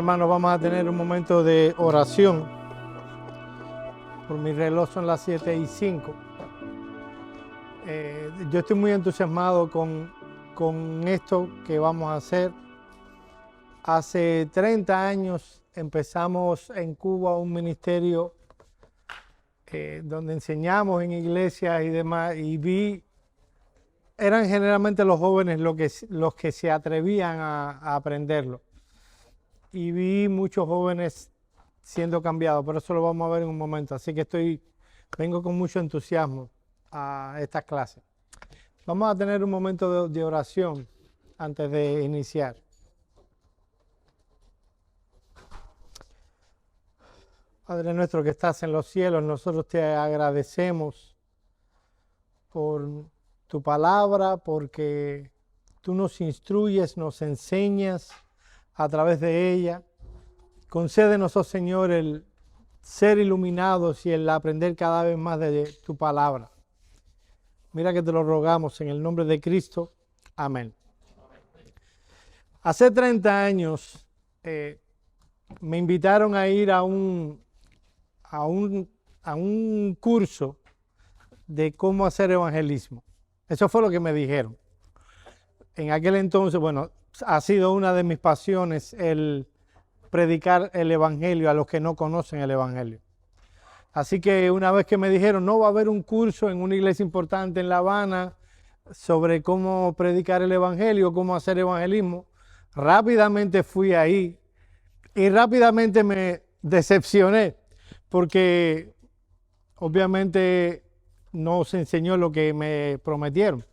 hermanos, vamos a tener un momento de oración. Por mi reloj son las 7:05. Yo estoy muy entusiasmado con esto que vamos a hacer. Hace 30 años empezamos en Cuba un ministerio donde enseñamos en iglesias y demás, y eran generalmente los jóvenes los que se atrevían a aprenderlo. Y vi muchos jóvenes siendo cambiados, pero eso lo vamos a ver en un momento. Así que vengo con mucho entusiasmo a estas clases. Vamos a tener un momento de oración antes de iniciar. Padre nuestro que estás en los cielos, nosotros te agradecemos por tu palabra, porque tú nos instruyes, nos enseñas a través de ella. Concédenos, oh Señor, el ser iluminados y el aprender cada vez más de tu palabra. Mira que te lo rogamos en el nombre de Cristo. Amén. Hace 30 años me invitaron a ir a un curso de cómo hacer evangelismo. Eso fue lo que me dijeron. En aquel entonces, bueno, ha sido una de mis pasiones el predicar el evangelio a los que no conocen el evangelio. Así que una vez que me dijeron, no, va a haber un curso en una iglesia importante en La Habana sobre cómo predicar el evangelio, cómo hacer evangelismo, rápidamente fui ahí y rápidamente me decepcioné porque obviamente no se enseñó lo que me prometieron.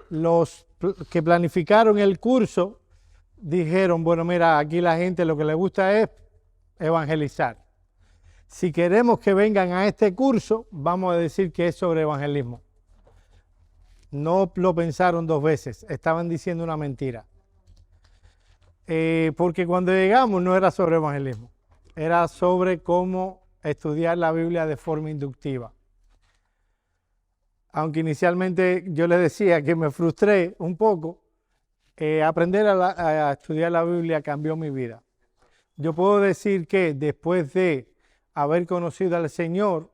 Los que planificaron el curso dijeron, bueno, mira, aquí la gente lo que le gusta es evangelizar. Si queremos que vengan a este curso, vamos a decir que es sobre evangelismo. No lo pensaron dos veces, estaban diciendo una mentira. Porque cuando llegamos no era sobre evangelismo, era sobre cómo estudiar la Biblia de forma inductiva. Aunque inicialmente yo les decía que me frustré un poco, aprender a estudiar la Biblia cambió mi vida. Yo puedo decir que después de haber conocido al Señor,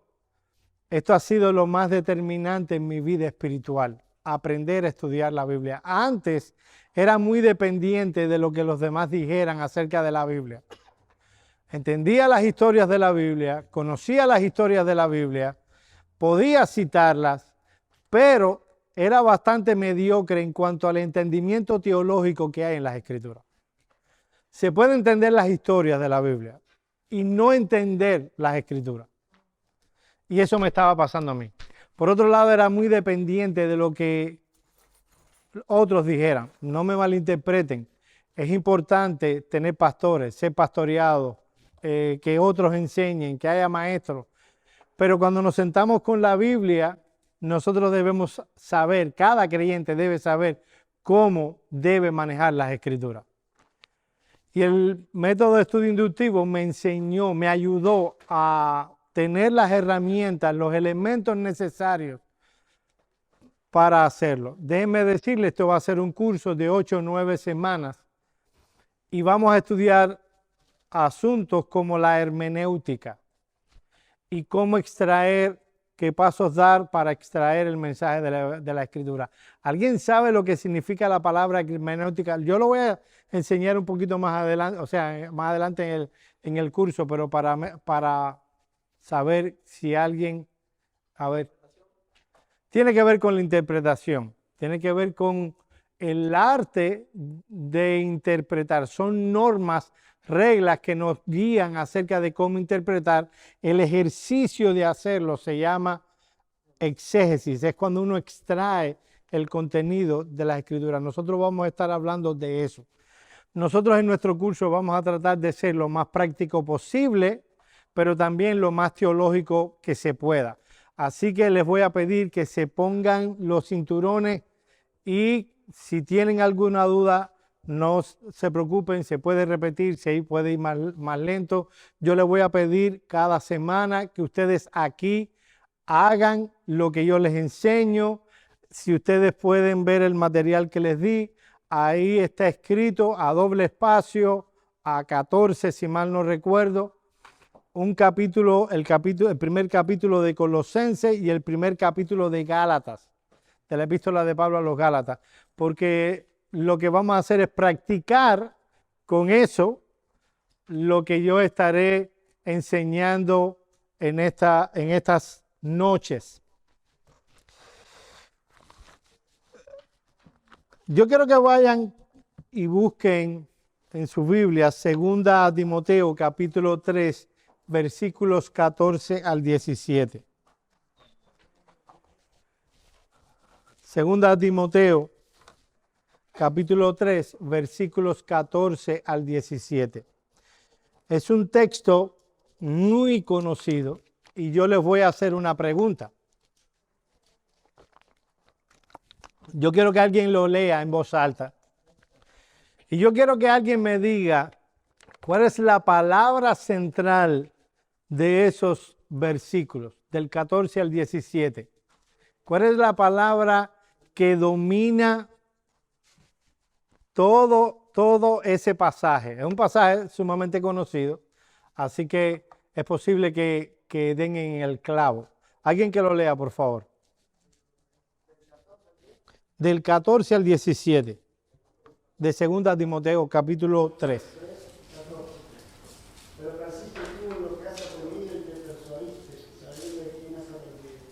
esto ha sido lo más determinante en mi vida espiritual, aprender a estudiar la Biblia. Antes era muy dependiente de lo que los demás dijeran acerca de la Biblia. Entendía las historias de la Biblia, conocía las historias de la Biblia, podía citarlas, pero era bastante mediocre en cuanto al entendimiento teológico que hay en las Escrituras. Se puede entender las historias de la Biblia y no entender las Escrituras. Y eso me estaba pasando a mí. Por otro lado, era muy dependiente de lo que otros dijeran. No me malinterpreten. Es importante tener pastores, ser pastoreados, que otros enseñen, que haya maestros. Pero cuando nos sentamos con la Biblia, nosotros debemos saber, cada creyente debe saber cómo debe manejar las Escrituras. Y el método de estudio inductivo me enseñó, me ayudó a tener las herramientas, los elementos necesarios para hacerlo. Déjenme decirles, esto va a ser un curso de 8 o 9 semanas y vamos a estudiar asuntos como la hermenéutica y cómo extraer, qué pasos dar para extraer el mensaje de la Escritura. ¿Alguien sabe lo que significa la palabra hermenéutica? Yo lo voy a enseñar un poquito más adelante, o sea, más adelante en el curso, pero para saber si alguien, a ver, tiene que ver con la interpretación, tiene que ver con el arte de interpretar. Son normas, reglas que nos guían acerca de cómo interpretar. El ejercicio de hacerlo se llama exégesis, es cuando uno extrae el contenido de las Escrituras. Nosotros vamos a estar hablando de eso. Nosotros en nuestro curso vamos a tratar de ser lo más práctico posible, pero también lo más teológico que se pueda. Así que les voy a pedir que se pongan los cinturones y si tienen alguna duda, no se preocupen, se puede repetir, se puede ir más lento. Yo les voy a pedir cada semana que ustedes aquí hagan lo que yo les enseño. Si ustedes pueden ver el material que les di, ahí está escrito a doble espacio, a 14, si mal no recuerdo, un capítulo, el primer capítulo de Colosenses y el primer capítulo de Gálatas, de la epístola de Pablo a los Gálatas, porque lo que vamos a hacer es practicar con eso lo que yo estaré enseñando en estas noches. Yo quiero que vayan y busquen en su Biblia 2 Timoteo capítulo 3, versículos 14 al 17. 2 Timoteo capítulo 3, versículos 14 al 17. Es un texto muy conocido y yo les voy a hacer una pregunta. Yo quiero que alguien lo lea en voz alta. Y yo quiero que alguien me diga cuál es la palabra central de esos versículos, del 14 al 17. ¿Cuál es la palabra que domina todo ese pasaje? Es un pasaje sumamente conocido, así que es posible que den en el clavo. Alguien que lo lea, por favor. Del 14 al 17, de 2 Timoteo, capítulo 3. Pero Francisco, tú lo que has aprendido y te persuadiste, sabiendo de quién has aprendido,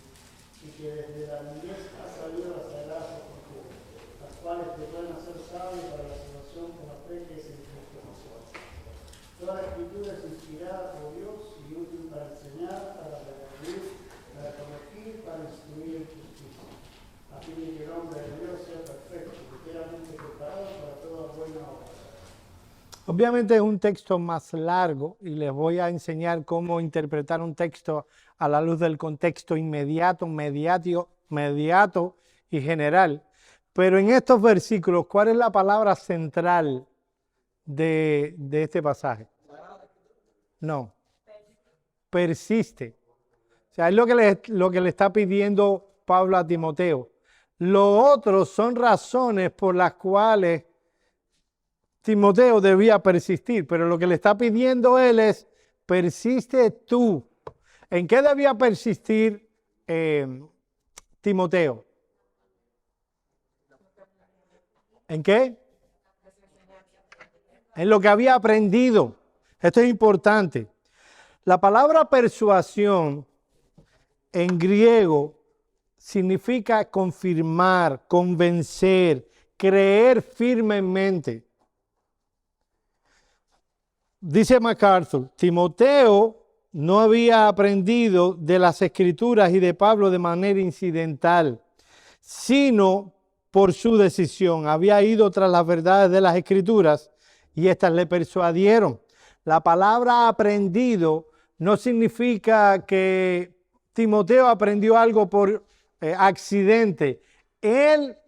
y que desde la niñez has sabido las sagradas escrituras, las cuales te pueden hacer sabio para la salvación por la fe que es en Cristo Jesús. Toda la escritura es inspirada por Dios y útil para enseñar, para redarguir, para corregir, para instruir en justicia, a fin de que el hombre de Dios sea perfecto, enteramente preparado para toda buena obra. Obviamente es un texto más largo y les voy a enseñar cómo interpretar un texto a la luz del contexto inmediato y general. Pero en estos versículos, ¿cuál es la palabra central de este pasaje? No, persiste. O sea, es lo que le está pidiendo Pablo a Timoteo. Lo otro son razones por las cuales Timoteo debía persistir, pero lo que le está pidiendo él es, persiste tú. ¿En qué debía persistir Timoteo? ¿En qué? En lo que había aprendido. Esto es importante. La palabra persuasión en griego significa confirmar, convencer, creer firmemente. Dice MacArthur, Timoteo no había aprendido de las Escrituras y de Pablo de manera incidental, sino por su decisión. Había ido tras las verdades de las Escrituras y éstas le persuadieron. La palabra aprendido no significa que Timoteo aprendió algo por accidente. Él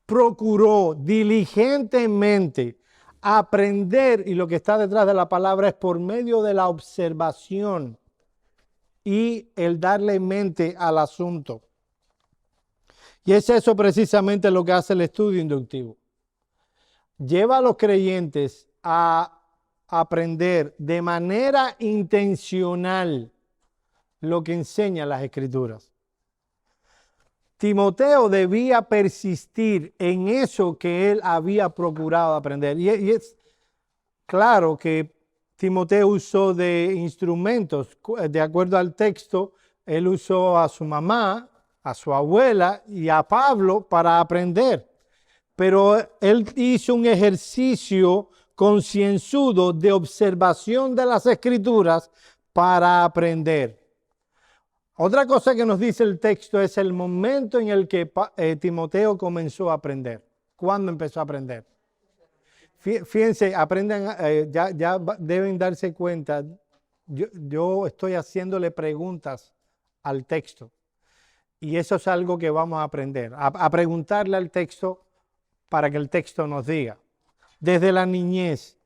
procuró diligentemente aprender, y lo que está detrás de la palabra es por medio de la observación y el darle mente al asunto. Y es eso precisamente lo que hace el estudio inductivo. Lleva a los creyentes a aprender de manera intencional lo que enseñan las Escrituras. Timoteo debía persistir en eso que él había procurado aprender. Y es claro que Timoteo usó de instrumentos. De acuerdo al texto, él usó a su mamá, a su abuela y a Pablo para aprender. Pero él hizo un ejercicio concienzudo de observación de las Escrituras para aprender. Otra cosa que nos dice el texto es el momento en el que Timoteo comenzó a aprender. ¿Cuándo empezó a aprender? Fíjense, aprendan, ya deben darse cuenta, yo estoy haciéndole preguntas al texto y eso es algo que vamos a aprender, a preguntarle al texto para que el texto nos diga. Desde la niñez,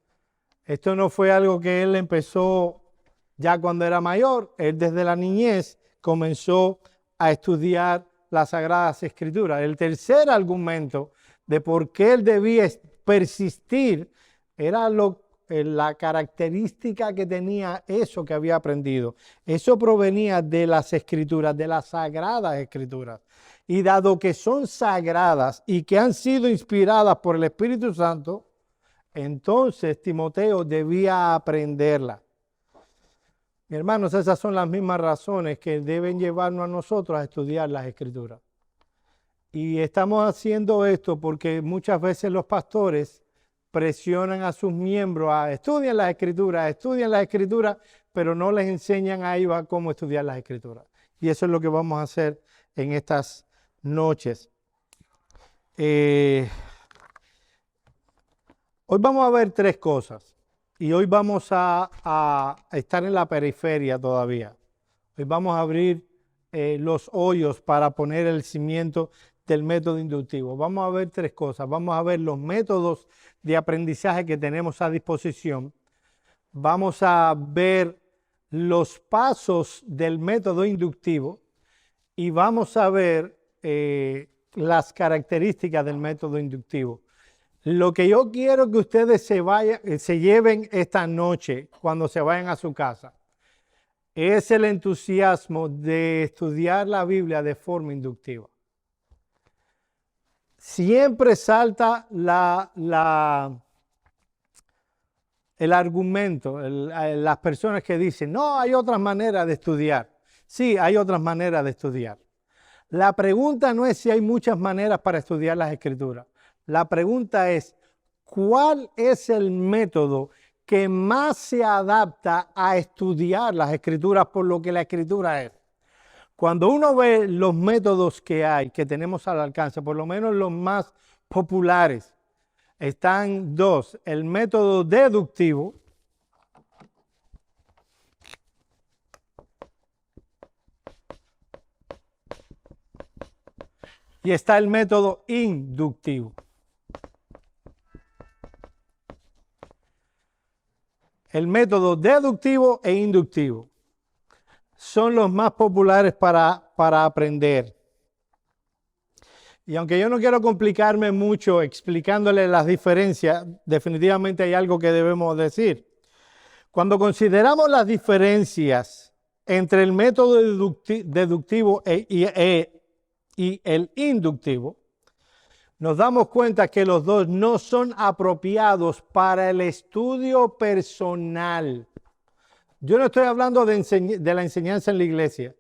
esto no fue algo que él empezó ya cuando era mayor, él desde la niñez comenzó a estudiar las Sagradas Escrituras. El tercer argumento de por qué él debía persistir era la característica que tenía eso que había aprendido. Eso provenía de las escrituras, de las sagradas escrituras. Y dado que son sagradas y que han sido inspiradas por el Espíritu Santo, entonces Timoteo debía aprenderla. Mi hermanos, esas son las mismas razones que deben llevarnos a nosotros a estudiar las escrituras. Y estamos haciendo esto porque muchas veces los pastores presionan a sus miembros a estudiar las escrituras, pero no les enseñan a ellos a cómo estudiar las escrituras. Y eso es lo que vamos a hacer en estas noches. Hoy vamos a ver tres cosas. Y hoy vamos a estar en la periferia todavía. Hoy vamos a abrir los hoyos para poner el cimiento del método inductivo. Vamos a ver tres cosas. Vamos a ver los métodos de aprendizaje que tenemos a disposición. Vamos a ver los pasos del método inductivo y vamos a ver las características del método inductivo. Lo que yo quiero que ustedes se lleven esta noche cuando se vayan a su casa es el entusiasmo de estudiar la Biblia de forma inductiva. Siempre salta el argumento, las personas que dicen, no, hay otras maneras de estudiar. Sí, hay otras maneras de estudiar. La pregunta no es si hay muchas maneras para estudiar las escrituras. La pregunta es, ¿cuál es el método que más se adapta a estudiar las escrituras por lo que la escritura es? Cuando uno ve los métodos que hay, que tenemos al alcance, por lo menos los más populares, están dos. El método deductivo y está el método inductivo. El método deductivo e inductivo son los más populares para aprender. Y aunque yo no quiero complicarme mucho explicándole las diferencias, definitivamente hay algo que debemos decir. Cuando consideramos las diferencias entre el método deductivo y el inductivo, nos damos cuenta que los dos no son apropiados para el estudio personal. Yo no estoy hablando de la enseñanza en la iglesia.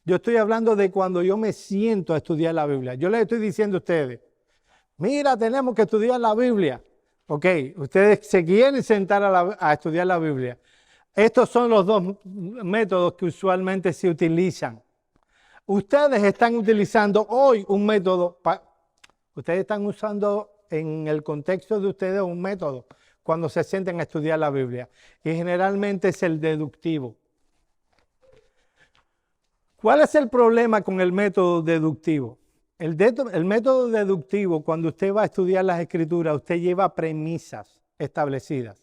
Yo estoy hablando de cuando yo me siento a estudiar la Biblia. Yo les estoy diciendo a ustedes, mira, tenemos que estudiar la Biblia. Ok, ustedes se quieren sentar a estudiar la Biblia. Estos son los dos métodos que usualmente se utilizan. Ustedes están utilizando hoy un método, ustedes están usando en el contexto de ustedes un método cuando se sienten a estudiar la Biblia. Y generalmente es el deductivo. ¿Cuál es el problema con el método deductivo? El método deductivo, cuando usted va a estudiar las escrituras, usted lleva premisas establecidas.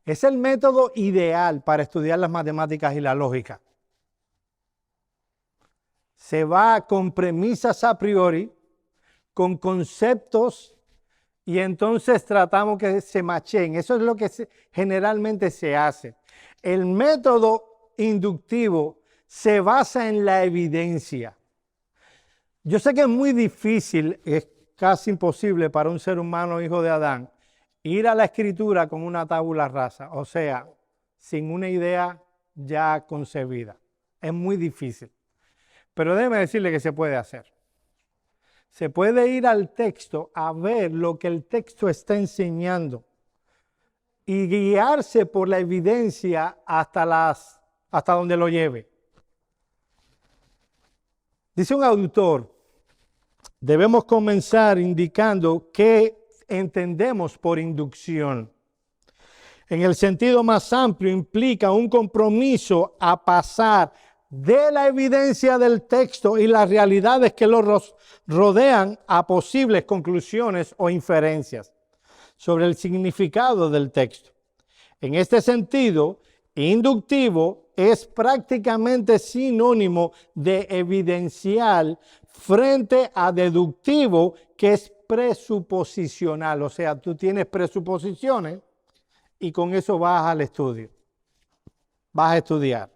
Es el método ideal para estudiar las matemáticas y la lógica. Se va con premisas a priori, con conceptos, y entonces tratamos que se macheen. Eso es lo que generalmente se hace. El método inductivo se basa en la evidencia. Yo sé que es muy difícil, es casi imposible para un ser humano hijo de Adán, ir a la escritura con una tabula rasa, o sea, sin una idea ya concebida. Es muy difícil. Pero déjeme decirle que se puede hacer. Se puede ir al texto a ver lo que el texto está enseñando y guiarse por la evidencia hasta donde lo lleve. Dice un autor, debemos comenzar indicando qué entendemos por inducción. En el sentido más amplio implica un compromiso a pasar de la evidencia del texto y las realidades que lo rodean a posibles conclusiones o inferencias sobre el significado del texto. En este sentido, inductivo es prácticamente sinónimo de evidencial frente a deductivo, que es presuposicional. O sea, tú tienes presuposiciones y con eso vas al estudio. Vas a estudiar.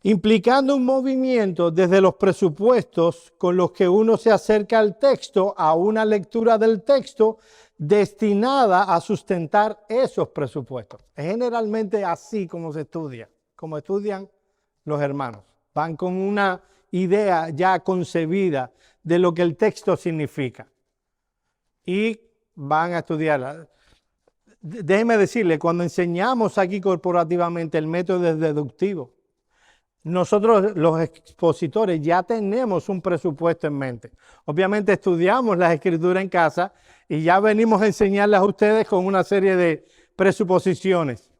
Implicando un movimiento desde los presupuestos con los que uno se acerca al texto a una lectura del texto destinada a sustentar esos presupuestos. Es generalmente así como se estudia, como estudian los hermanos. Van con una idea ya concebida de lo que el texto significa y van a estudiarla. Déjeme decirle, cuando enseñamos aquí corporativamente el método es deductivo. Nosotros los expositores ya tenemos un presupuesto en mente. Obviamente estudiamos las escrituras en casa y ya venimos a enseñarles a ustedes con una serie de presuposiciones.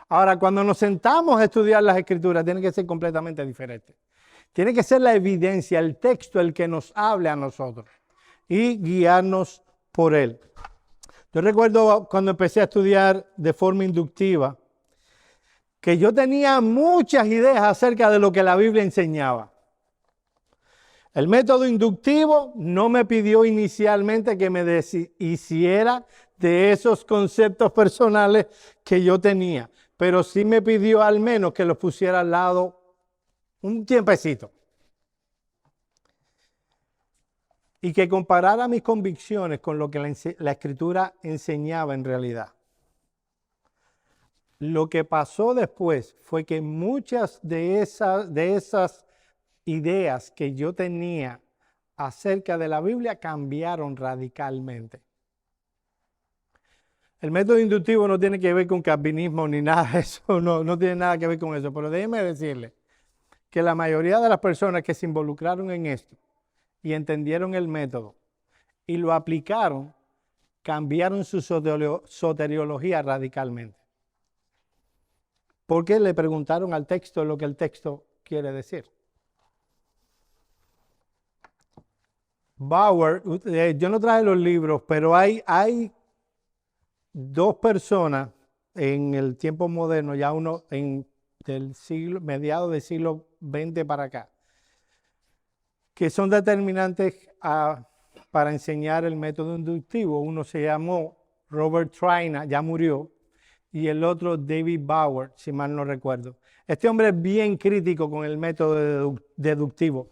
Ahora, cuando nos sentamos a estudiar las escrituras, tiene que ser completamente diferente. Tiene que ser la evidencia, el texto, el que nos hable a nosotros y guiarnos por él. Yo recuerdo cuando empecé a estudiar de forma inductiva, que yo tenía muchas ideas acerca de lo que la Biblia enseñaba. El método inductivo no me pidió inicialmente que me deshiciera de esos conceptos personales que yo tenía, pero sí me pidió al menos que los pusiera al lado un tiempecito. Y que comparara mis convicciones con lo que la Escritura enseñaba en realidad. Lo que pasó después fue que muchas de esas ideas que yo tenía acerca de la Biblia cambiaron radicalmente. El método inductivo no tiene que ver con calvinismo ni nada de eso, no tiene nada que ver con eso, pero déjeme decirle que la mayoría de las personas que se involucraron en esto y entendieron el método y lo aplicaron, cambiaron su soteriología radicalmente. Porque le preguntaron al texto lo que el texto quiere decir. Bauer, yo no traje los libros, pero hay dos personas en el tiempo moderno, ya uno mediados del siglo XX para acá, que son determinantes para enseñar el método inductivo. Uno se llamó Robert Traina, ya murió, y el otro David Bauer, si mal no recuerdo. Este hombre es bien crítico con el método deductivo.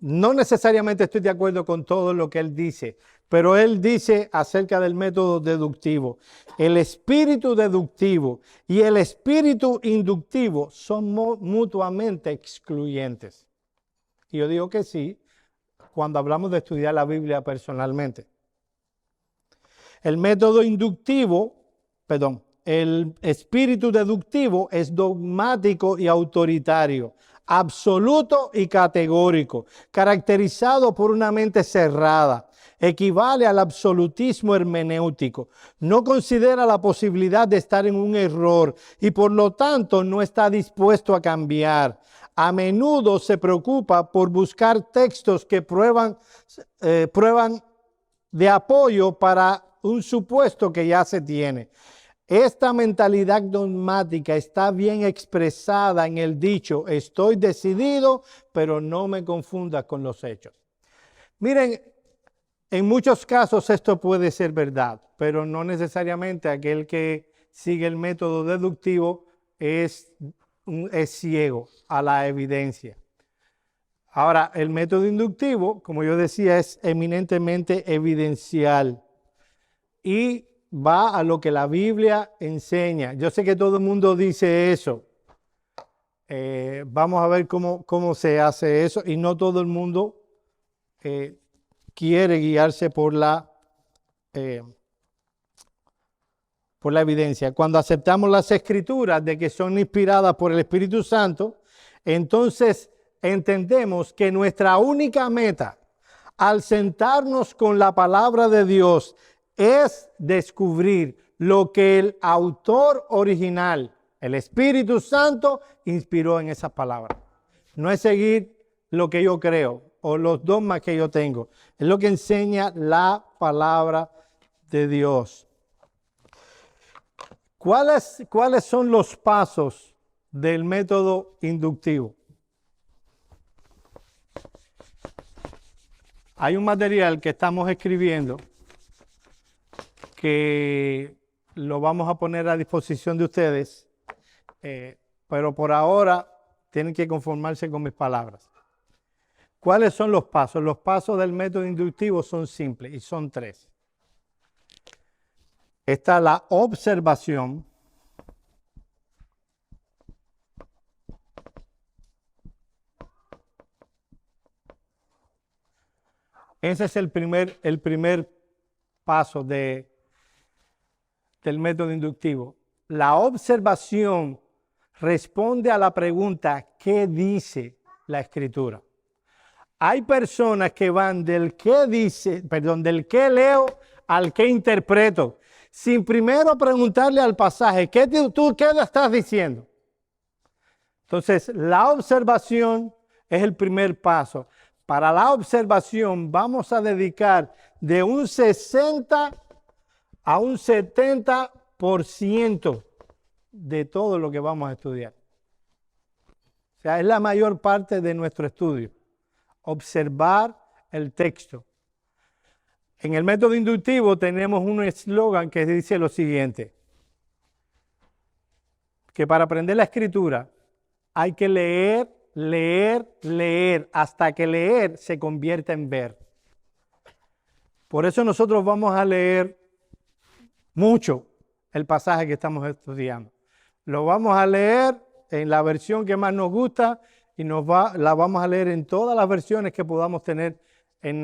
No necesariamente estoy de acuerdo con todo lo que él dice, pero él dice acerca del método deductivo: el espíritu deductivo y el espíritu inductivo son mutuamente excluyentes. Y yo digo que sí, cuando hablamos de estudiar la Biblia personalmente. El método el espíritu deductivo es dogmático y autoritario, absoluto y categórico, caracterizado por una mente cerrada. Equivale al absolutismo hermenéutico. No considera la posibilidad de estar en un error y por lo tanto no está dispuesto a cambiar. A menudo se preocupa por buscar textos que prueban de apoyo para un supuesto que ya se tiene. Esta mentalidad dogmática está bien expresada en el dicho: estoy decidido, pero no me confundas con los hechos. Miren, en muchos casos esto puede ser verdad, pero no necesariamente aquel que sigue el método deductivo es ciego a la evidencia. Ahora, el método inductivo, como yo decía, es eminentemente evidencial y va a lo que la Biblia enseña. Yo sé que todo el mundo dice eso. Vamos a ver cómo se hace eso, y no todo el mundo quiere guiarse por la evidencia. Cuando aceptamos las Escrituras de que son inspiradas por el Espíritu Santo, entonces entendemos que nuestra única meta al sentarnos con la palabra de Dios es descubrir lo que el autor original, el Espíritu Santo, inspiró en esas palabras. No es seguir lo que yo creo o los dogmas que yo tengo. Es lo que enseña la palabra de Dios. ¿Cuáles son los pasos del método inductivo? Hay un material que estamos escribiendo que lo vamos a poner a disposición de ustedes, pero por ahora tienen que conformarse con mis palabras. ¿Cuáles son los pasos? Los pasos del método inductivo son simples y son 3. Está la observación, ese es el primer paso del método inductivo. La observación responde a la pregunta, ¿qué dice la Escritura? Hay personas que van del qué leo al qué interpreto, sin primero preguntarle al pasaje, ¿qué le estás diciendo? Entonces, la observación es el primer paso. Para la observación vamos a dedicar de un 60 a un 70% de todo lo que vamos a estudiar. O sea, es la mayor parte de nuestro estudio. Observar el texto. En el método inductivo tenemos un eslogan que dice lo siguiente, que para aprender la escritura hay que leer, leer, leer, hasta que leer se convierta en ver. Por eso nosotros vamos a leer mucho el pasaje que estamos estudiando. Lo vamos a leer en la versión que más nos gusta y la vamos a leer en todas las versiones que podamos tener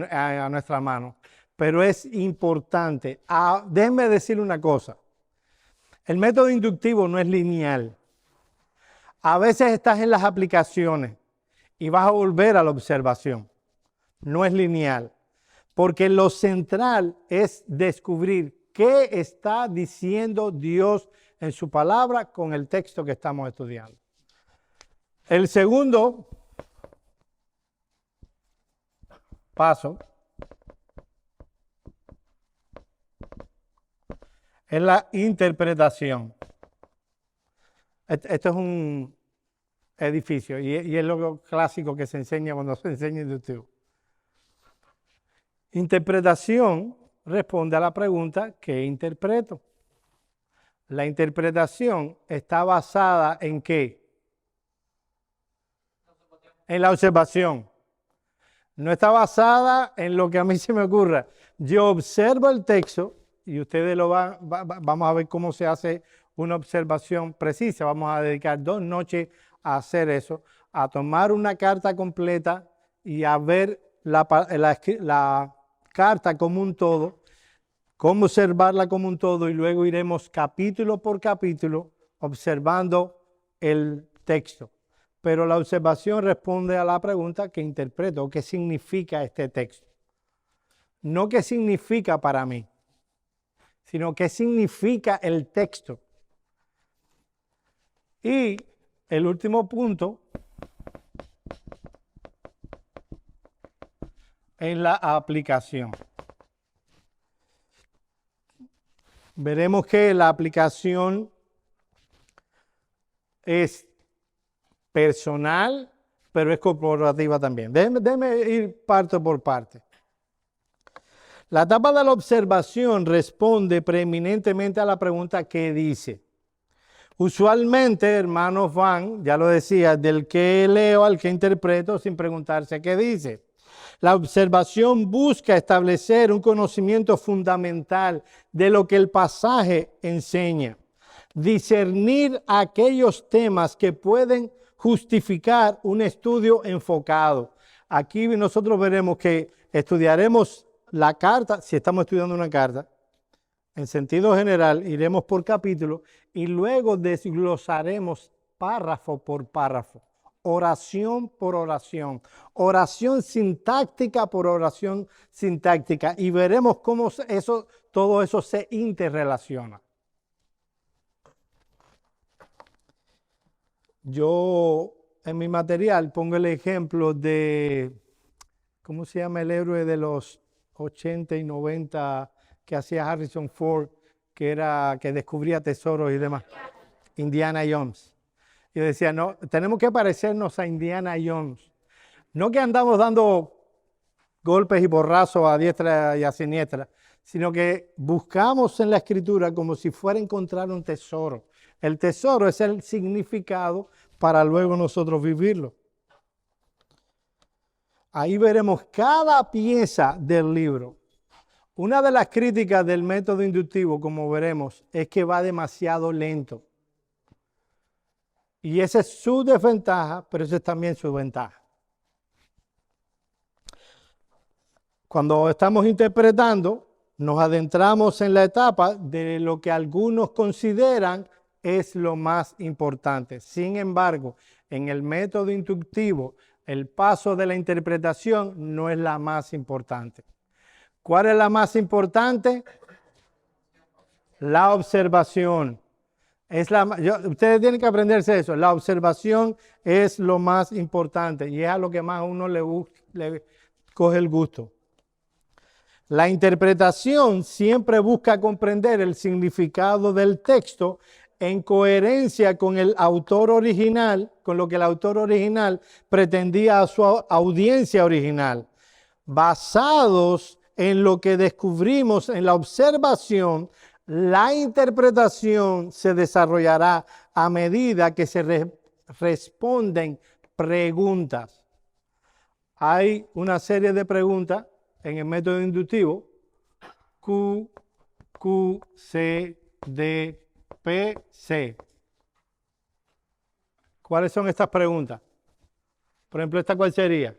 a nuestra mano. Pero es importante. Déjenme decirle una cosa. El método inductivo no es lineal. A veces estás en las aplicaciones y vas a volver a la observación. No es lineal. Porque lo central es descubrir qué está diciendo Dios en su palabra con el texto que estamos estudiando. El segundo paso es la interpretación. Esto es un edificio y es lo clásico que se enseña cuando se enseña inductivo. Interpretación responde a la pregunta, ¿qué interpreto? La interpretación está basada ¿en qué? En la observación. No está basada en lo que a mí se me ocurra. Yo observo el texto y ustedes vamos a ver cómo se hace una observación precisa. Vamos a dedicar 2 noches a hacer eso, a tomar una carta completa y a ver la carta como un todo, cómo observarla como un todo y luego iremos capítulo por capítulo observando el texto. Pero la observación responde a la pregunta que interpreto, ¿qué significa este texto? No qué significa para mí, sino qué significa el texto. Y el último punto es la aplicación. Veremos que la aplicación es personal, pero es corporativa también. Déjeme ir parte por parte. La etapa de la observación responde preeminentemente a la pregunta ¿qué dice? Usualmente, hermanos, van, ya lo decía, del que leo al que interpreto sin preguntarse qué dice. La observación busca establecer un conocimiento fundamental de lo que el pasaje enseña, discernir aquellos temas que pueden justificar un estudio enfocado. Aquí nosotros veremos que estudiaremos la carta, si estamos estudiando una carta, en sentido general, iremos por capítulo y luego desglosaremos párrafo por párrafo, oración por oración, oración sintáctica por oración sintáctica y veremos cómo todo eso se interrelaciona. Yo en mi material pongo el ejemplo de, ¿cómo se llama el héroe de los 80 y 90 que hacía Harrison Ford, que descubría tesoros y demás? Indiana Jones. Yo decía, no, tenemos que parecernos a Indiana Jones. No que andamos dando golpes y borrazos a diestra y a siniestra, sino que buscamos en la Escritura como si fuera a encontrar un tesoro. El tesoro es el significado para luego nosotros vivirlo. Ahí veremos cada pieza del libro. Una de las críticas del método inductivo, como veremos, es que va demasiado lento. Y esa es su desventaja, pero esa es también su ventaja. Cuando estamos interpretando, nos adentramos en la etapa de lo que algunos consideran es lo más importante. Sin embargo, en el método inductivo, el paso de la interpretación no es la más importante. ¿Cuál es la más importante? La observación. Ustedes tienen que aprenderse eso. La observación es lo más importante y es a lo que más a uno le coge el gusto. La interpretación siempre busca comprender el significado del texto en coherencia con el autor original, con lo que el autor original pretendía a su audiencia original. Basados en lo que descubrimos en la observación, la interpretación se desarrollará a medida que se responden preguntas. Hay una serie de preguntas en el método inductivo, Q, C, D, P, C. ¿Cuáles son estas preguntas? Por ejemplo, ¿esta cuál sería?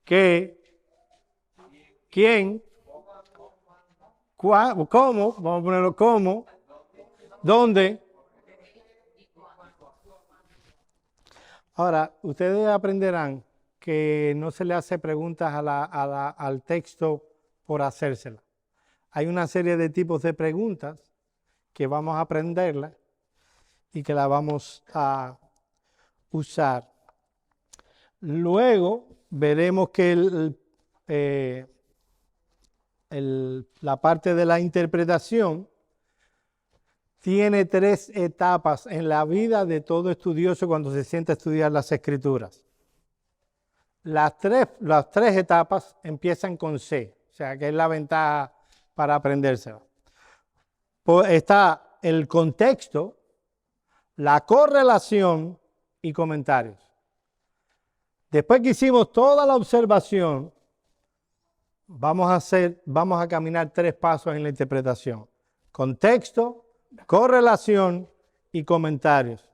¿Qué? ¿Quién? ¿Cómo? Vamos a ponerlo cómo. ¿Dónde? Ahora, ustedes aprenderán que no se le hace preguntas al texto por hacérselas. Hay una serie de tipos de preguntas que vamos a aprenderlas y que las vamos a usar. Luego veremos que la parte de la interpretación tiene 3 etapas en la vida de todo estudioso cuando se sienta a estudiar las Escrituras. Las tres etapas empiezan con C, o sea que es la ventaja para aprendérsela. Pues está el contexto, la correlación y comentarios. Después que hicimos toda la observación, vamos a caminar 3 pasos en la interpretación. Contexto, correlación y comentarios.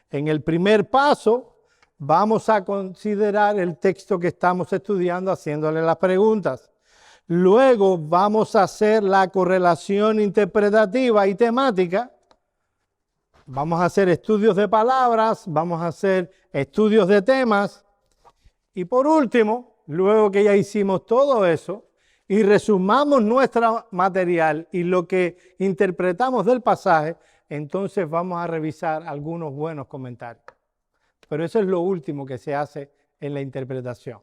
En el primer paso, vamos a considerar el texto que estamos estudiando haciéndole las preguntas. Luego vamos a hacer la correlación interpretativa y temática. Vamos a hacer estudios de palabras, vamos a hacer estudios de temas. Y por último, luego que ya hicimos todo eso y resumamos nuestro material y lo que interpretamos del pasaje, entonces vamos a revisar algunos buenos comentarios. Pero eso es lo último que se hace en la interpretación.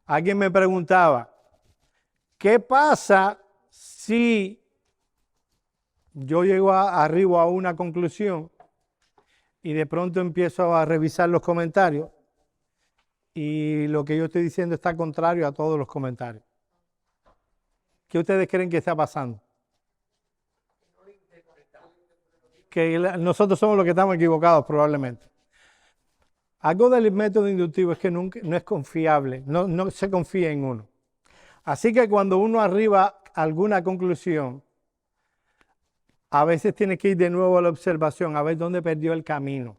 Alguien me preguntaba, ¿qué pasa si yo arribo a una conclusión y de pronto empiezo a revisar los comentarios y lo que yo estoy diciendo está contrario a todos los comentarios? ¿Qué ustedes creen que está pasando? Que nosotros somos los que estamos equivocados probablemente. Algo del método inductivo es que no es confiable, no se confía en uno. Así que cuando uno arriba a alguna conclusión, a veces tiene que ir de nuevo a la observación, a ver dónde perdió el camino.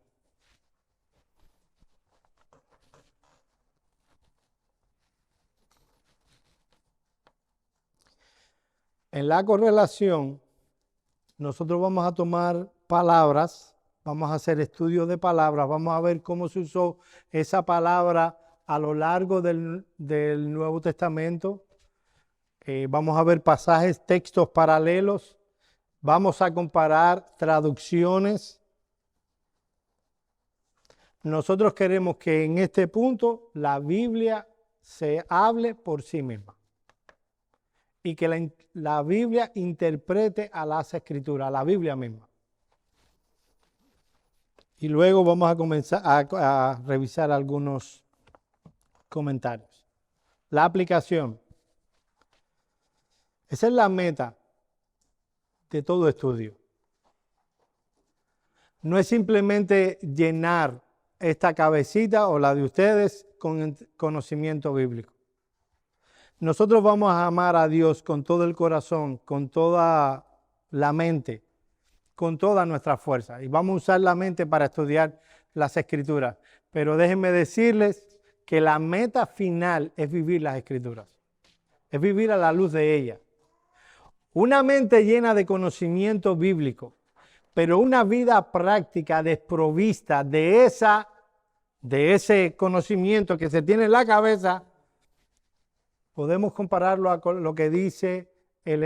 En la correlación, nosotros vamos a tomar palabras, vamos a hacer estudios de palabras, vamos a ver cómo se usó esa palabra a lo largo del Nuevo Testamento. Vamos a ver pasajes, textos paralelos. Vamos a comparar traducciones. Nosotros queremos que en este punto la Biblia se hable por sí misma y que la Biblia interprete a las Escrituras, a la Biblia misma. Y luego vamos a comenzar a revisar algunos comentarios. La aplicación. Esa es la meta de todo estudio. No es simplemente llenar esta cabecita o la de ustedes con conocimiento bíblico. Nosotros vamos a amar a Dios con todo el corazón, con toda la mente, con toda nuestra fuerza. Y vamos a usar la mente para estudiar las Escrituras. Pero déjenme decirles que la meta final es vivir las Escrituras. Es vivir a la luz de ellas. Una mente llena de conocimiento bíblico, pero una vida práctica desprovista de ese conocimiento que se tiene en la cabeza, podemos compararlo a lo que dice el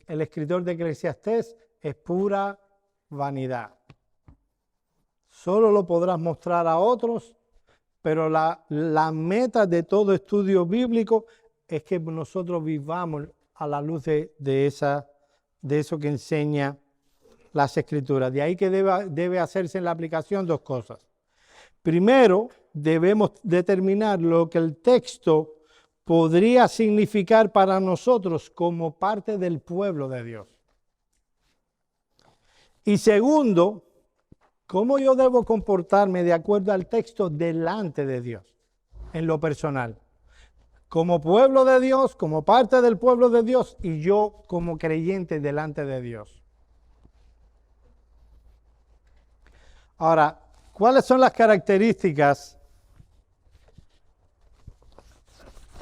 escritor de Eclesiastés, es pura vanidad. Solo lo podrás mostrar a otros, pero la meta de todo estudio bíblico es que nosotros vivamos a la luz de eso que enseña las Escrituras. De ahí que debe hacerse en la aplicación dos cosas. Primero, debemos determinar lo que el texto podría significar para nosotros como parte del pueblo de Dios. Y segundo, cómo yo debo comportarme de acuerdo al texto delante de Dios, en lo personal. Como pueblo de Dios, como parte del pueblo de Dios y yo como creyente delante de Dios. Ahora, ¿cuáles son las características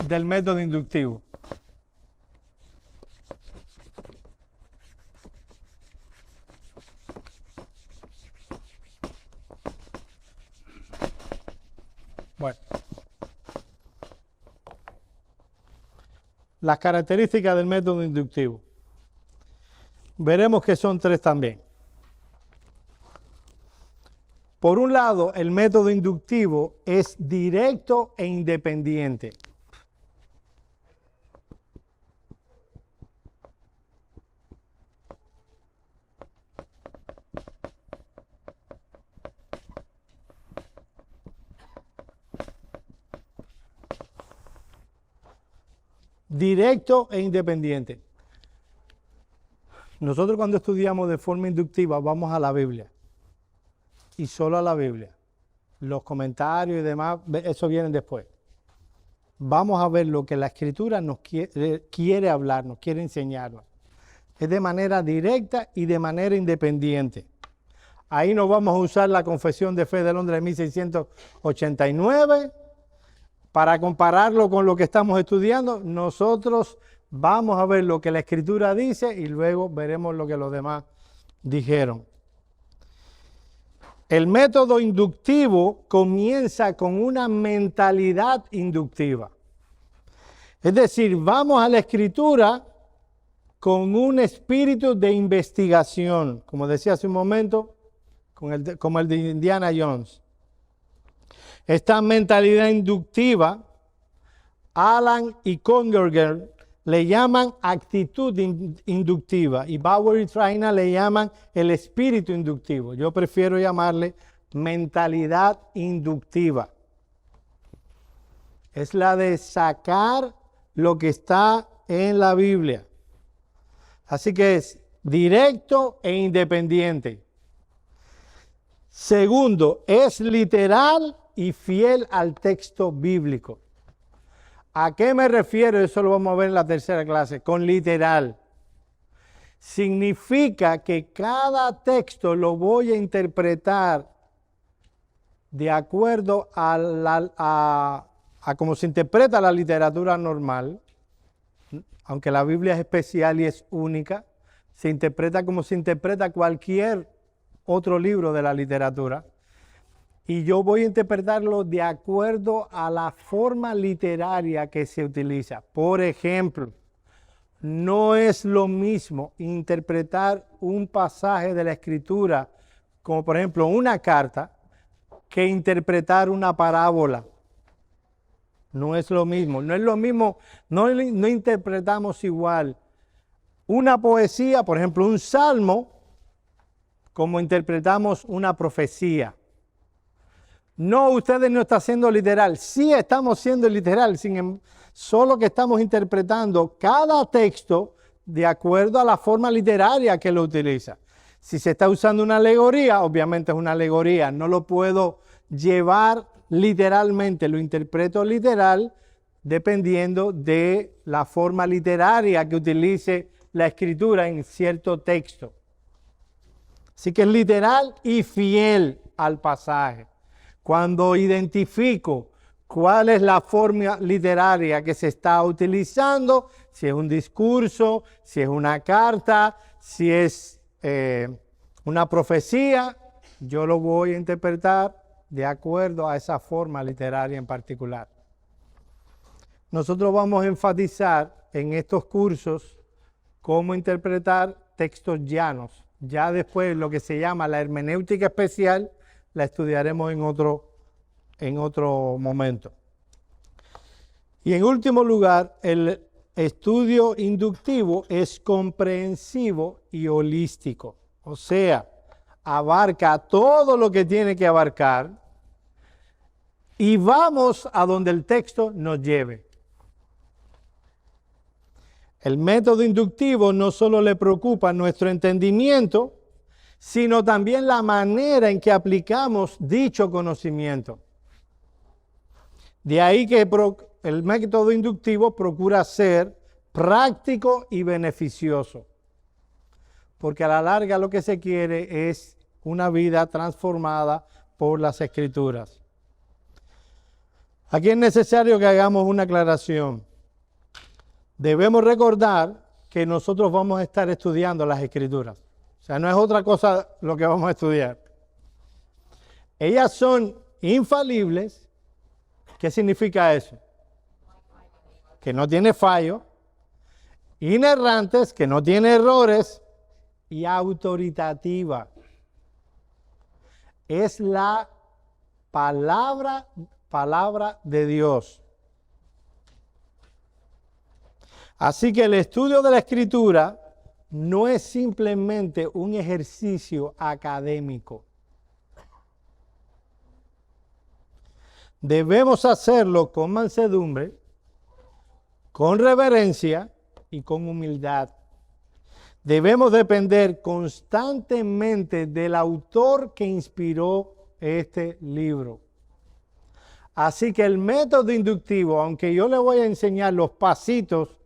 del método inductivo? Bueno, las características del método inductivo. Veremos que son tres también. Por un lado, el método inductivo es directo e independiente. Directo e independiente. Nosotros cuando estudiamos de forma inductiva vamos a la Biblia. Y solo a la Biblia. Los comentarios y demás, eso vienen después. Vamos a ver lo que la Escritura nos quiere hablar, nos quiere enseñarnos. Es de manera directa y de manera independiente. Ahí nos vamos a usar la Confesión de Fe de Londres de 1689. Para compararlo con lo que estamos estudiando, nosotros vamos a ver lo que la Escritura dice y luego veremos lo que los demás dijeron. El método inductivo comienza con una mentalidad inductiva. Es decir, vamos a la Escritura con un espíritu de investigación, como decía hace un momento, como el de Indiana Jones. Esta mentalidad inductiva, Alan y Congerger le llaman actitud inductiva y Bauer y Traina le llaman el espíritu inductivo. Yo prefiero llamarle mentalidad inductiva. Es la de sacar lo que está en la Biblia. Así que es directo e independiente. Segundo, es literal y fiel al texto bíblico. ¿A qué me refiero? Eso lo vamos a ver en la tercera clase, con literal. Significa que cada texto lo voy a interpretar de acuerdo a cómo se interpreta la literatura normal, aunque la Biblia es especial y es única, se interpreta como se interpreta cualquier otro libro de la literatura. Y yo voy a interpretarlo de acuerdo a la forma literaria que se utiliza. Por ejemplo, no es lo mismo interpretar un pasaje de la Escritura, como por ejemplo una carta, que interpretar una parábola. No es lo mismo. No es lo mismo, no interpretamos igual una poesía, por ejemplo un salmo, como interpretamos una profecía. No, ustedes no están siendo literal. Sí estamos siendo literal, solo que estamos interpretando cada texto de acuerdo a la forma literaria que lo utiliza. Si se está usando una alegoría, obviamente es una alegoría, no lo puedo llevar literalmente, lo interpreto literal dependiendo de la forma literaria que utilice la escritura en cierto texto. Así que es literal y fiel al pasaje. Cuando identifico cuál es la forma literaria que se está utilizando, si es un discurso, si es una carta, si es una profecía, yo lo voy a interpretar de acuerdo a esa forma literaria en particular. Nosotros vamos a enfatizar en estos cursos cómo interpretar textos llanos. Ya después lo que se llama la hermenéutica especial la estudiaremos en otro momento. Y en último lugar, el estudio inductivo es comprensivo y holístico. O sea, abarca todo lo que tiene que abarcar y vamos a donde el texto nos lleve. El método inductivo no solo le preocupa nuestro entendimiento, sino también la manera en que aplicamos dicho conocimiento. De ahí que el método inductivo procura ser práctico y beneficioso, porque a la larga lo que se quiere es una vida transformada por las Escrituras. Aquí es necesario que hagamos una aclaración. Debemos recordar que nosotros vamos a estar estudiando las Escrituras. O sea, no es otra cosa lo que vamos a estudiar. Ellas son infalibles. ¿Qué significa eso? Que no tiene fallo. Inerrantes, que no tiene errores. Y autoritativa. Es la palabra de Dios. Así que el estudio de la Escritura no es simplemente un ejercicio académico. Debemos hacerlo con mansedumbre, con reverencia y con humildad. Debemos depender constantemente del autor que inspiró este libro. Así que el método inductivo, aunque yo le voy a enseñar los pasitos,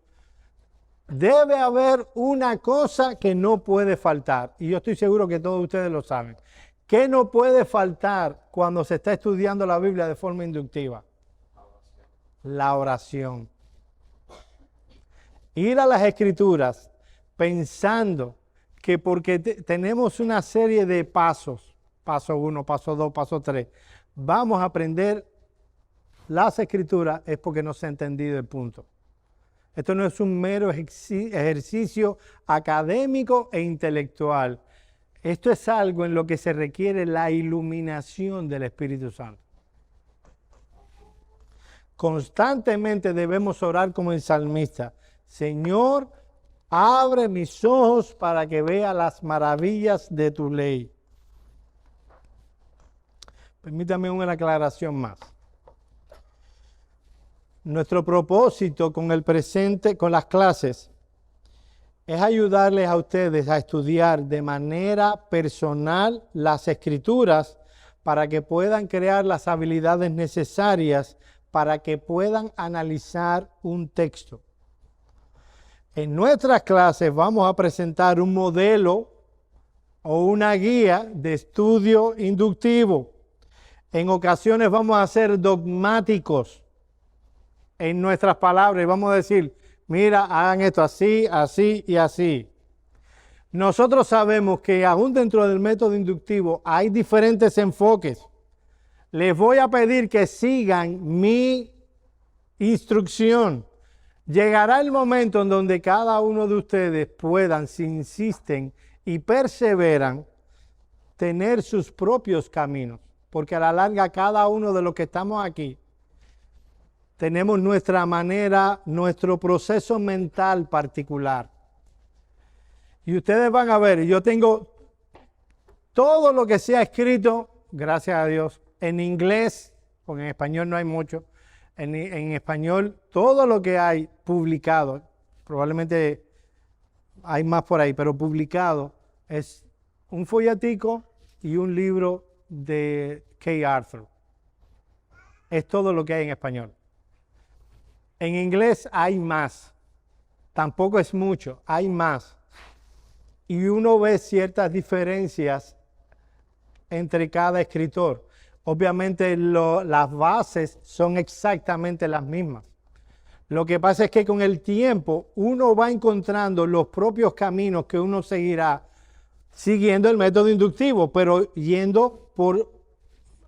debe haber una cosa que no puede faltar, y yo estoy seguro que todos ustedes lo saben. ¿Qué no puede faltar cuando se está estudiando la Biblia de forma inductiva? La oración. Ir a las Escrituras pensando que porque tenemos una serie de pasos, paso 1, paso 2, paso 3, vamos a aprender las Escrituras, es porque no se ha entendido el punto. Esto no es un mero ejercicio académico e intelectual. Esto es algo en lo que se requiere la iluminación del Espíritu Santo. Constantemente debemos orar como el salmista. Señor, abre mis ojos para que vea las maravillas de tu ley. Permítame una aclaración más. Nuestro propósito con el presente, con las clases, es ayudarles a ustedes a estudiar de manera personal las Escrituras para que puedan crear las habilidades necesarias para que puedan analizar un texto. En nuestras clases vamos a presentar un modelo o una guía de estudio inductivo. En ocasiones vamos a ser dogmáticos en nuestras palabras y vamos a decir, mira, hagan esto así, así y así. Nosotros sabemos que aún dentro del método inductivo hay diferentes enfoques. Les voy a pedir que sigan mi instrucción. Llegará el momento en donde cada uno de ustedes puedan, si insisten y perseveran, tener sus propios caminos. Porque a la larga cada uno de los que estamos aquí tenemos nuestra manera, nuestro proceso mental particular. Y ustedes van a ver, yo tengo todo lo que se ha escrito, gracias a Dios, en inglés, porque en español no hay mucho, en español todo lo que hay publicado, probablemente hay más por ahí, pero publicado, es un folletico y un libro de Kay Arthur. Es todo lo que hay en español. En inglés hay más, tampoco es mucho, hay más. Y uno ve ciertas diferencias entre cada escritor. Obviamente las bases son exactamente las mismas. Lo que pasa es que con el tiempo uno va encontrando los propios caminos que uno seguirá siguiendo el método inductivo, pero yendo por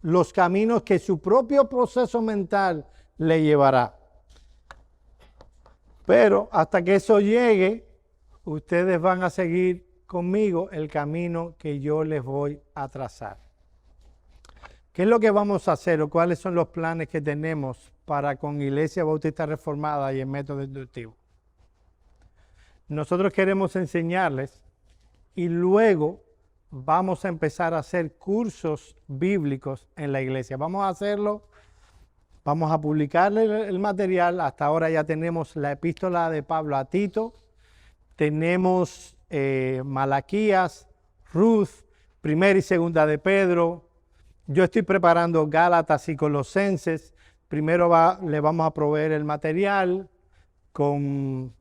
los caminos que su propio proceso mental le llevará. Pero hasta que eso llegue, ustedes van a seguir conmigo el camino que yo les voy a trazar. ¿Qué es lo que vamos a hacer o cuáles son los planes que tenemos para con Iglesia Bautista Reformada y el método inductivo? Nosotros queremos enseñarles y luego vamos a empezar a hacer cursos bíblicos en la iglesia. Vamos a hacerlo, vamos a publicarle el material. Hasta ahora ya tenemos la epístola de Pablo a Tito, tenemos Malaquías, Ruth, Primera y Segunda de Pedro. Yo estoy preparando Gálatas y Colosenses. Primero le vamos a proveer el material con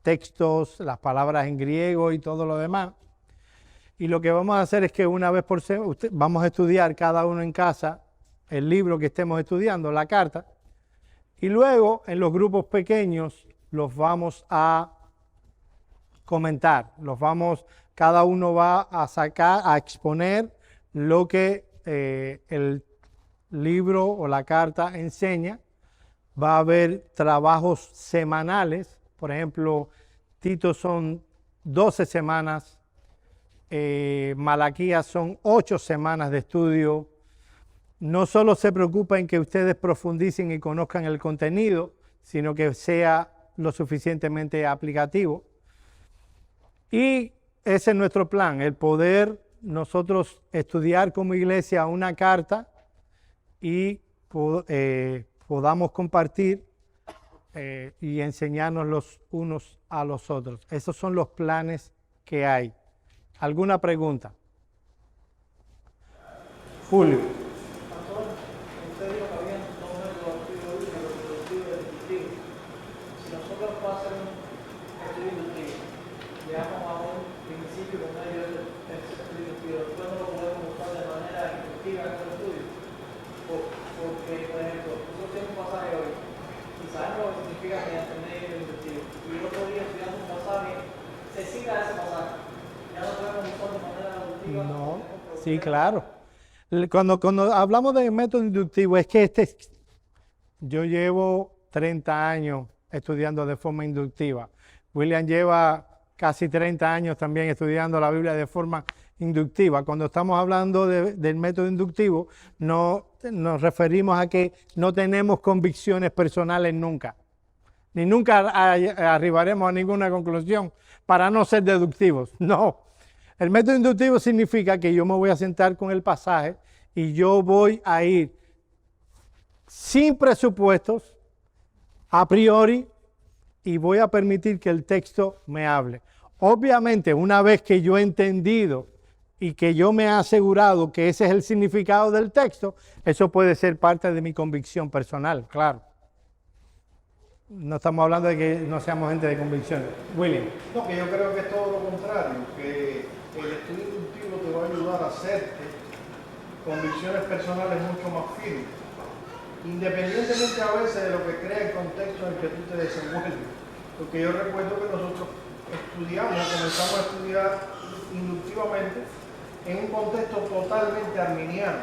textos, las palabras en griego y todo lo demás. Y lo que vamos a hacer es que una vez por semana vamos a estudiar cada uno en casa el libro que estemos estudiando, la carta, y luego en los grupos pequeños los vamos a comentar, cada uno va a sacar, a exponer lo que el libro o la carta enseña. Va a haber trabajos semanales, por ejemplo, Tito son 12 semanas, Malaquías son 8 semanas de estudio. No solo se preocupa en que ustedes profundicen y conozcan el contenido, sino que sea lo suficientemente aplicativo. Y ese es nuestro plan, el poder nosotros estudiar como iglesia una carta y podamos compartir y enseñarnos los unos a los otros. Esos son los planes que hay. ¿Alguna pregunta? Julio. Pastor, usted dijo que había dos métodos activos y los productivos y el inductivo. Si nosotros vamos a hacer un estudio inductivo, llegamos a un principio por medio del estudio inductivo, después no lo podemos buscar de manera inductiva en el estudio. Porque, por ejemplo, nosotros tenemos un pasaje hoy y sabemos lo que significa mediante medio inductivo. Y el otro día estudiando un pasaje, se siga ese pasaje. Ya no podemos buscar de manera inductiva. No, sí, claro. Cuando hablamos de método inductivo, es que yo llevo 30 años estudiando de forma inductiva. William lleva casi 30 años también estudiando la Biblia de forma inductiva. Cuando estamos hablando del método inductivo, no nos referimos a que no tenemos convicciones personales nunca. Ni nunca arribaremos a ninguna conclusión para no ser deductivos. No. El método inductivo significa que yo me voy a sentar con el pasaje y yo voy a ir sin presupuestos, a priori, y voy a permitir que el texto me hable. Obviamente, una vez que yo he entendido y que yo me he asegurado que ese es el significado del texto, eso puede ser parte de mi convicción personal, claro. No estamos hablando de que no seamos gente de convicción. William. No, que yo creo que es todo lo contrario, que el estudio inductivo te va a ayudar a hacerte convicciones personales mucho más firmes, independientemente a veces de lo que crea el contexto en el que tú te desenvuelves. Porque yo recuerdo que nosotros comenzamos a estudiar inductivamente en un contexto totalmente arminiano.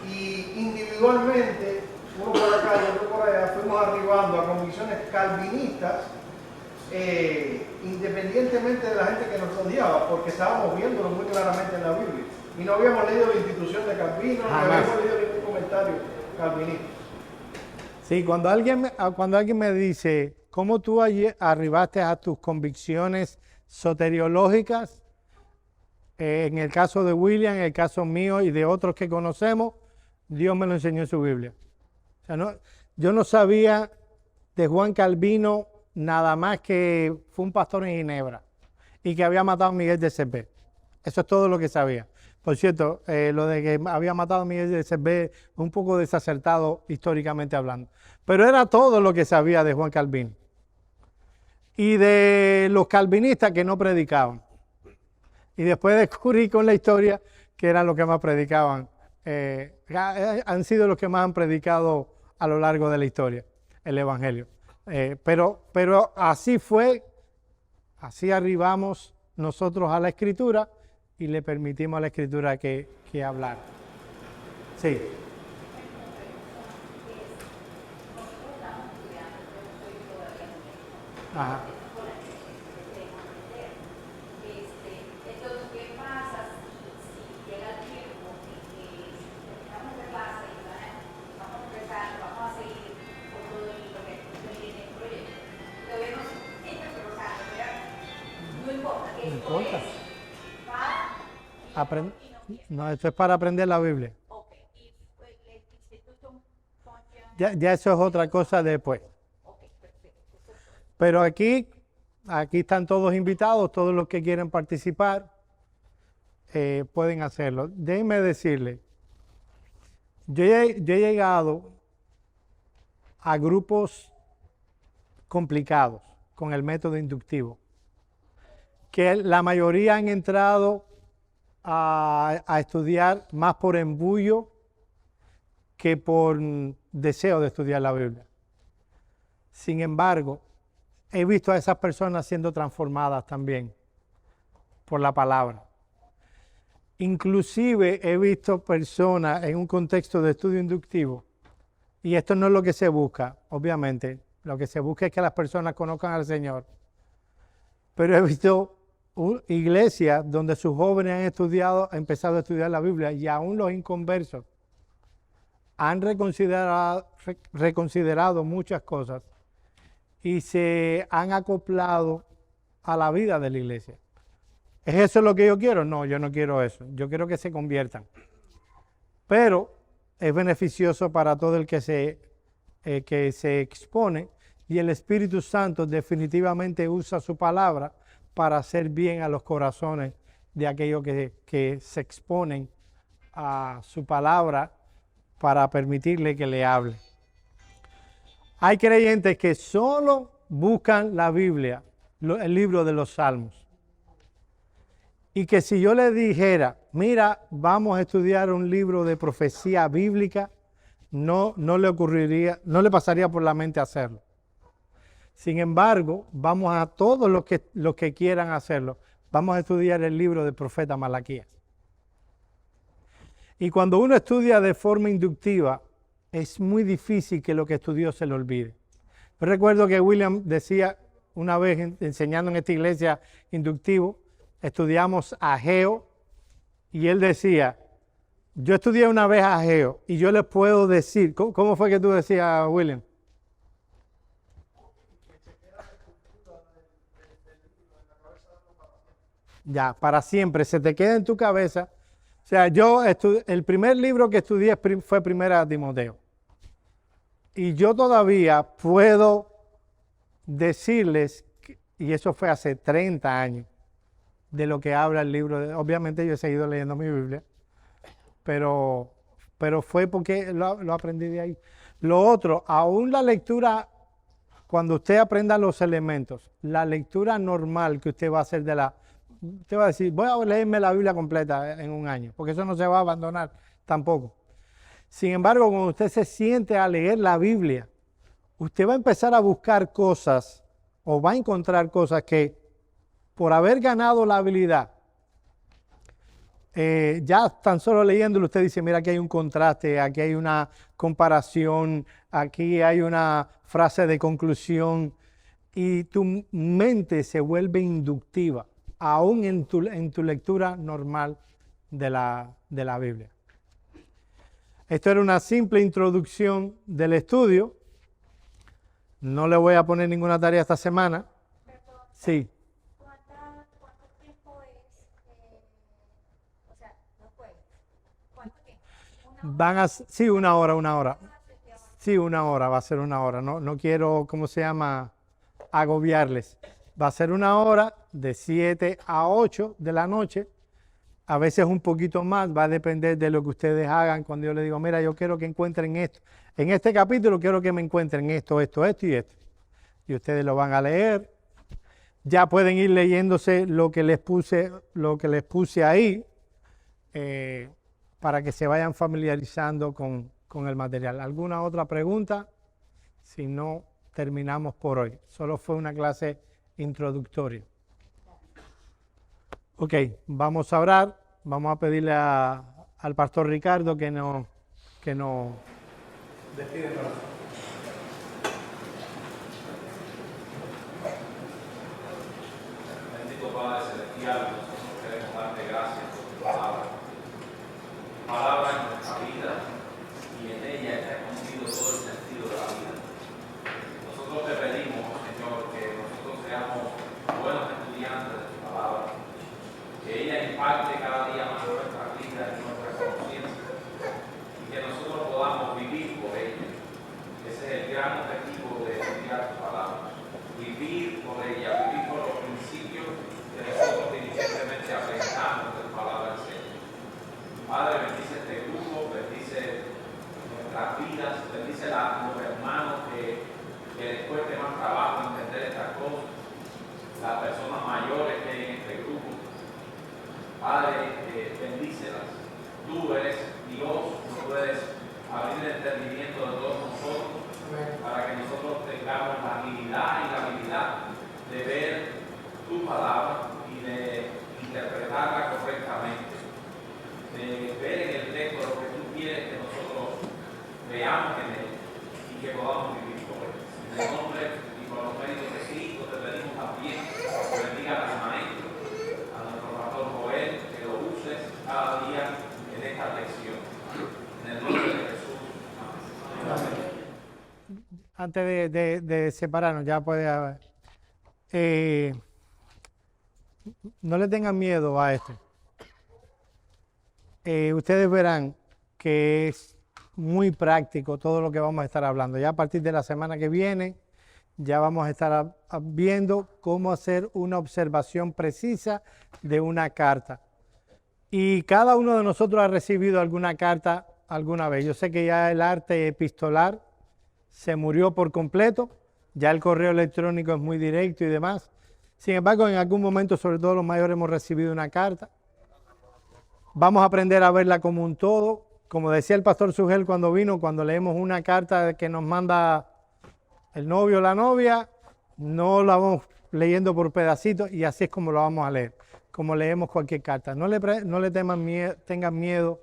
Y individualmente, uno por acá y otro por allá, fuimos arribando a convicciones calvinistas, independientemente de la gente que nos rodeaba, porque estábamos viéndolo muy claramente en la Biblia. Y no habíamos leído la institución de Calvino, ni habíamos leído ningún comentario calvinista. Sí, cuando alguien me dice, ¿cómo tú arribaste a tus convicciones soteriológicas? En el caso de William, en el caso mío y de otros que conocemos, Dios me lo enseñó en su Biblia. O sea, yo no sabía de Juan Calvino nada más que fue un pastor en Ginebra y que había matado a Miguel de Cervé. Eso es todo lo que sabía. Por cierto, lo de que había matado a Miguel de Cervé es un poco desacertado históricamente hablando. Pero era todo lo que sabía de Juan Calvino. Y de los calvinistas que no predicaban. Y después descubrí con la historia que eran los que más predicaban. Han sido los que más han predicado a lo largo de la historia, el Evangelio. Pero así fue, así arribamos nosotros a la Escritura y le permitimos a la Escritura que hablara. Sí. Ajá. Entonces, ¿qué pasa si llega el tiempo en que terminamos de clase y vamos a empezar, vamos a seguir con todo lo que viene el proyecto? Todavía no siempre se lo sabe, ¿verdad? No importa, que No esto importa. es para No, esto es para aprender la Biblia. Ok, y el instituto Ya eso es otra cosa después. Ok, perfecto. Pero aquí están todos invitados, todos los que quieren participar pueden hacerlo. Déjenme decirle, yo he llegado a grupos complicados con el método inductivo, que la mayoría han entrado a estudiar más por embullo que por deseo de estudiar la Biblia. Sin embargo, he visto a esas personas siendo transformadas también por la palabra. Inclusive he visto personas en un contexto de estudio inductivo, y esto no es lo que se busca, obviamente, lo que se busca es que las personas conozcan al Señor. Pero he visto iglesias donde sus jóvenes han empezado a estudiar la Biblia, y aún los inconversos han reconsiderado muchas cosas y se han acoplado a la vida de la iglesia. ¿Es eso lo que yo quiero? No, yo no quiero eso. Yo quiero que se conviertan. Pero es beneficioso para todo el que se expone, y el Espíritu Santo definitivamente usa su palabra para hacer bien a los corazones de aquellos que se exponen a su palabra para permitirle que le hable. Hay creyentes que solo buscan la Biblia, el libro de los Salmos. Y que si yo le dijera, mira, vamos a estudiar un libro de profecía bíblica, no le pasaría por la mente hacerlo. Sin embargo, vamos a todos los que quieran hacerlo, vamos a estudiar el libro del profeta Malaquías. Y cuando uno estudia de forma inductiva, es muy difícil que lo que estudió se lo olvide. Yo recuerdo que William decía una vez enseñando en esta iglesia inductivo, estudiamos Ageo, y él decía, yo estudié una vez Ageo y yo les puedo decir, ¿cómo fue que tú decías, William? Ya, para siempre, se te queda en tu cabeza. O sea, el primer libro que estudié fue Primera de Timoteo. Y yo todavía puedo decirles, y eso fue hace 30 años, de lo que habla el libro. Obviamente yo he seguido leyendo mi Biblia, pero fue porque lo aprendí de ahí. Lo otro, aún la lectura, cuando usted aprenda los elementos, la lectura normal que usted va a hacer usted va a decir, voy a leerme la Biblia completa en un año, porque eso no se va a abandonar tampoco. Sin embargo, cuando usted se siente a leer la Biblia, usted va a empezar a buscar cosas, o va a encontrar cosas que, por haber ganado la habilidad, ya tan solo leyéndolo usted dice, mira, aquí hay un contraste, aquí hay una comparación, aquí hay una frase de conclusión, y tu mente se vuelve inductiva, aún en tu lectura normal de la Biblia. Esto era una simple introducción del estudio. No le voy a poner ninguna tarea esta semana. Sí. ¿Cuánto tiempo es? O sea, no puede. ¿Cuánto tiempo? Sí, una hora. Sí, una hora, va a ser una hora. No quiero, ¿cómo se llama? agobiarles. Va a ser una hora de 7 a 8 de la noche. A veces un poquito más, va a depender de lo que ustedes hagan. Cuando yo les digo, mira, yo quiero que encuentren esto. En este capítulo quiero que me encuentren esto, esto, esto y esto. Y ustedes lo van a leer. Ya pueden ir leyéndose lo que les puse ahí, para que se vayan familiarizando con el material. ¿Alguna otra pregunta? Si no, terminamos por hoy. Solo fue una clase introductoria. Ok, vamos a orar. Vamos a pedirle al pastor Ricardo que nos despide para nosotros. Bendito Padre Celestial, nosotros queremos darte gracias por tu palabra. Palabra en nuestra vida, y en ella está escondido todo el sentido de la vida. Nosotros te pedimos, Señor, que nosotros seamos buenos estudiantes de tu palabra, que ella impacte cada día más nuestra vida y nuestra conciencia, y que nosotros podamos vivir por ella. Ese es el gran objetivo de estudiar tu palabra. Vivir por ella, vivir por los principios que nosotros diligentemente aprendamos de tu palabra del Señor. Padre, bendice este grupo, bendice nuestras vidas, bendice a los hermanos que les cueste más trabajo entender estas cosas, las personas mayores que hay en este grupo. Padre, bendícelas. Tú eres Dios, tú puedes abrir el entendimiento de todos nosotros para que nosotros tengamos la agilidad y la habilidad de ver tu palabra y de interpretarla correctamente, de ver en el texto lo que tú quieres que nosotros veamos en él y que podamos vivir por él. En el nombre y por los méritos de Cristo te pedimos también que bendiga a los maestros, a nuestro pastor Joel, que lo uses cada día en esta lección. En el nombre de Jesús. Amén. Antes de separarnos, ya puede haber. No le tengan miedo a esto. Ustedes verán que es muy práctico todo lo que vamos a estar hablando. Ya a partir de la semana que viene, ya vamos a estar viendo cómo hacer una observación precisa de una carta. Y cada uno de nosotros ha recibido alguna carta alguna vez. Yo sé que ya el arte epistolar se murió por completo, ya el correo electrónico es muy directo y demás. Sin embargo, en algún momento, sobre todo los mayores, hemos recibido una carta. Vamos a aprender a verla como un todo. Como decía el pastor Sugel cuando vino, cuando leemos una carta que nos manda el novio o la novia, no la vamos leyendo por pedacitos y así es como lo vamos a leer, como leemos cualquier carta. No le tengan miedo,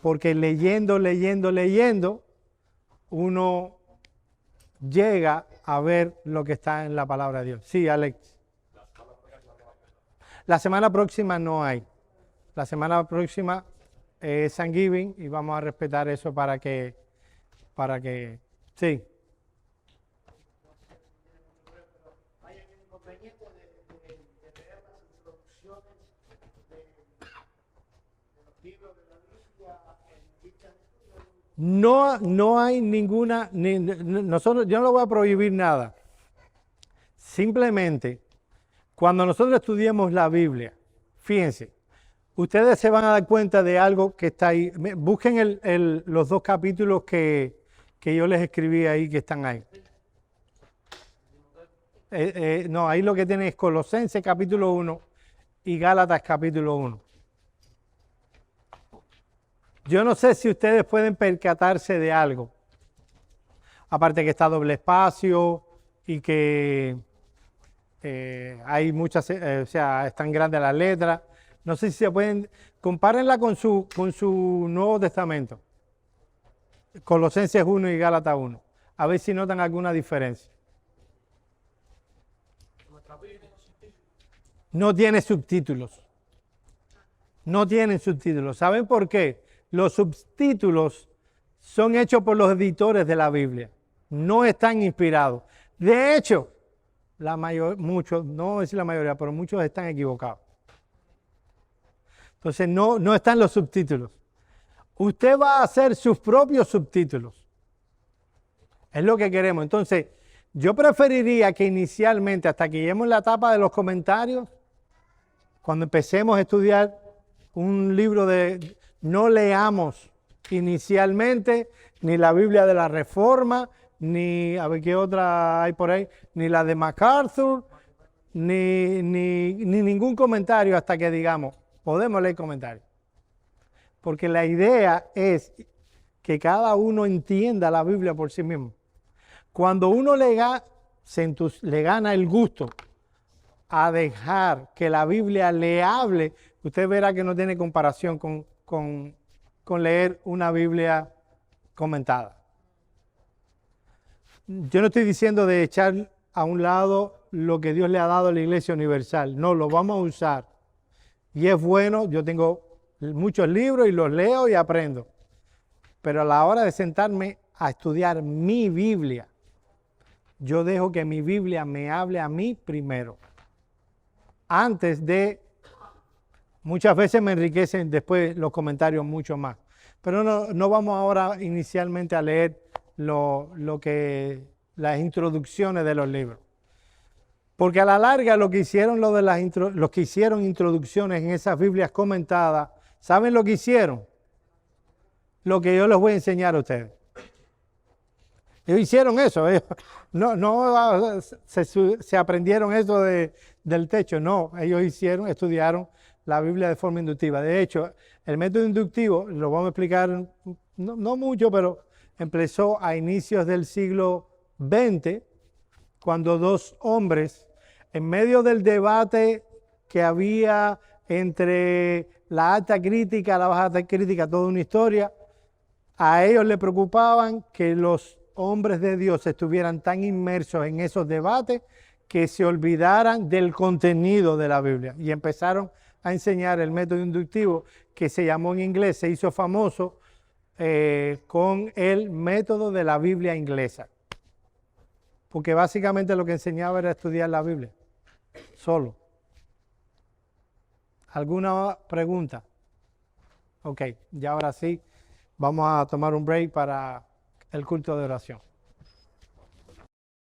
porque leyendo, uno llega a ver lo que está en la palabra de Dios. Sí, Alex. La semana próxima no hay. La semana próxima es Thanksgiving y vamos a respetar eso para que, sí. ¿Hay algún inconveniente de leer las introducciones de los libros de la Biblia en dichas estudios? No hay ninguna, yo no le voy a prohibir nada. Simplemente, cuando nosotros estudiemos la Biblia, fíjense, ustedes se van a dar cuenta de algo que está ahí. Busquen los dos capítulos que yo les escribí ahí, que están ahí. No, ahí lo que tienen es Colosenses capítulo 1 y Gálatas capítulo 1. Yo no sé si ustedes pueden percatarse de algo. Aparte que está doble espacio y que hay muchas, o sea, están grandes las letras. No sé si se pueden, compárenla con su Nuevo Testamento. Colosenses 1 y Gálatas 1. A ver si notan alguna diferencia. No tiene subtítulos. No tienen subtítulos. ¿Saben por qué? Los subtítulos son hechos por los editores de la Biblia. No están inspirados. De hecho, muchos, no voy a decir la mayoría, pero muchos están equivocados. Entonces no están los subtítulos. Usted va a hacer sus propios subtítulos. Es lo que queremos. Entonces, Yo preferiría que inicialmente, hasta que lleguemos a la etapa de los comentarios, cuando empecemos a estudiar un libro no leamos inicialmente ni la Biblia de la Reforma, ni, a ver qué otra hay por ahí, ni la de MacArthur, ni ningún comentario hasta que digamos, podemos leer comentarios. Porque la idea es que cada uno entienda la Biblia por sí mismo. Cuando uno le gana el gusto a dejar que la Biblia le hable, usted verá que no tiene comparación con leer una Biblia comentada. Yo no estoy diciendo de echar a un lado lo que Dios le ha dado a la Iglesia Universal. No, lo vamos a usar. Y es bueno, yo tengo muchos libros y los leo y aprendo. Pero a la hora de sentarme a estudiar mi Biblia, yo dejo que mi Biblia me hable a mí primero. Antes de, muchas veces me enriquecen después los comentarios mucho más. Pero no vamos ahora inicialmente a leer las introducciones de los libros. Porque a la larga lo que hicieron los que hicieron introducciones en esas Biblias comentadas, ¿saben lo que hicieron? Lo que yo les voy a enseñar a ustedes. Ellos hicieron eso, ellos se aprendieron eso del techo, no, ellos estudiaron la Biblia de forma inductiva. De hecho, el método inductivo, lo vamos a explicar, no mucho, pero empezó a inicios del siglo XX, cuando dos hombres, en medio del debate que había entre la alta crítica, la baja crítica, toda una historia, a ellos les preocupaban que los hombres de Dios estuvieran tan inmersos en esos debates que se olvidaran del contenido de la Biblia. Y empezaron a enseñar el método inductivo, que se llamó en inglés, se hizo famoso con el método de la Biblia inglesa. Porque básicamente lo que enseñaba era estudiar la Biblia, solo. ¿Alguna pregunta? Ok, ya ahora sí, vamos a tomar un break para el culto de oración.